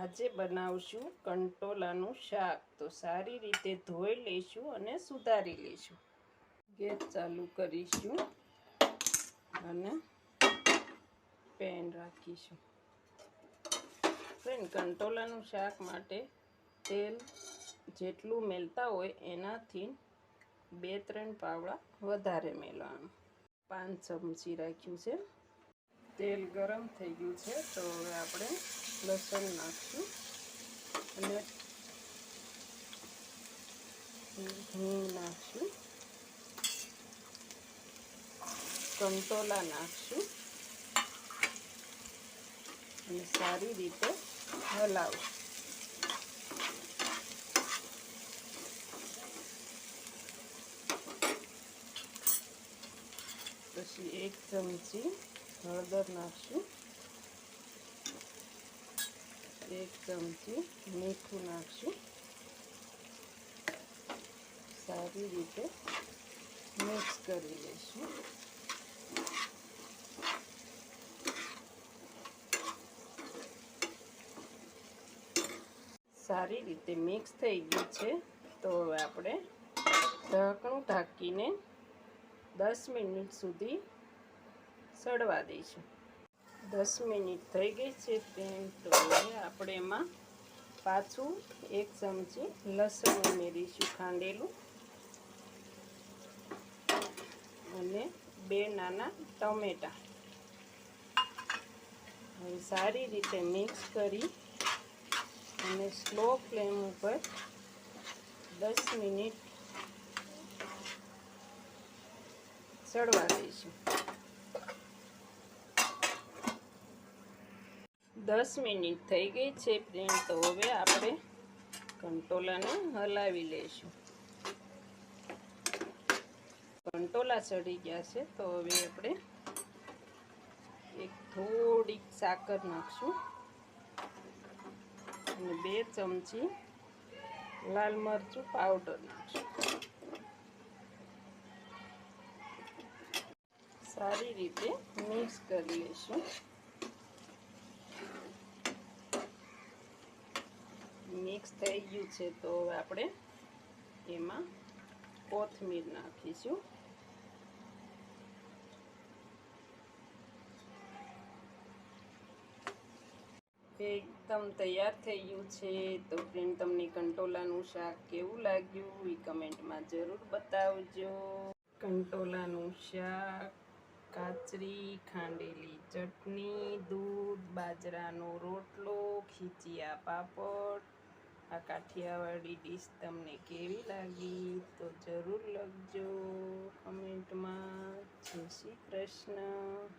આજે બનાવશું કંટોલાનું શાક. તો સારી રીતે ધોઈ લઈશું અને સુધારી લઈશું. ગેસ ચાલુ કરીશું અને પેન રાખીશું. ફ્રેન્ડ, કંટોલાનું શાક માટે તેલ જેટલું મેળતા હોય એનાથી 2-3 પાવડા વધારે મેળવાનું. 5 ચમચી રાખ્યું છે. તેલ ગરમ થઈ ગયું છે તો હવે આપણે લસણ નાખશું અને હિંગ નાખશું. કંટોલા નાખશું અને સારી રીતે હલાવશું. પછી 1 ચમચી હળદર નાખશું. 1 ચમચી મીઠું નાખશું. સારી રીતે મિક્સ કરી લઈશું. સારી રીતે મિક્સ થઈ ગયું છે તો હવે આપણે ઢાંકણું ઢાંકીને 10 મિનિટ સુધી સડવા દઈશું. 10 મિનિટ થઈ ગઈ છે તો હવે આપણે એમાં પાછું 1 ચમચી લસણ ઉમેરીશું ખાંડેલું અને 2 નાના ટમેટાં. હવે સારી રીતે મિક્સ કરી અને સ્લો ફ્લેમ ઉપર 10 મિનિટ સડવા દઈશું. 10 મિનિટ થઈ ગઈ છે ફ્રેન્ડ, તો હવે આપણે કંટોલાને હલાવી લઈશું. કંટોલા સડી ગયા છે તો હવે આપણે થોડીક સાકર નાખશું અને 2 ચમચી લાલ મરચું પાવડર નાખશું. સારી રીતે મિક્સ કરી લઈશું. મિક્સ થઈ ગયું છે તો હવે આપણે એમાં કોથમીર નાખીશું. એકદમ તૈયાર થઈ ગયું છે. તો ફ્રેન્ડ, તમને કંટોલાનું શાક કેવું લાગ્યું એ કમેન્ટમાં જરૂર બતાવજો. કંટોલાનું શાક, કાચરી, ખાંડેલી ચટણી, દૂધ, બાજરાનો રોટલો, ખીચિયા પાપડ. આ કાઠિયાવાડી ડીશ તમને કેવી લાગી તો જરૂર લખજો કમેન્ટમાં. જય શ્રી કૃષ્ણ.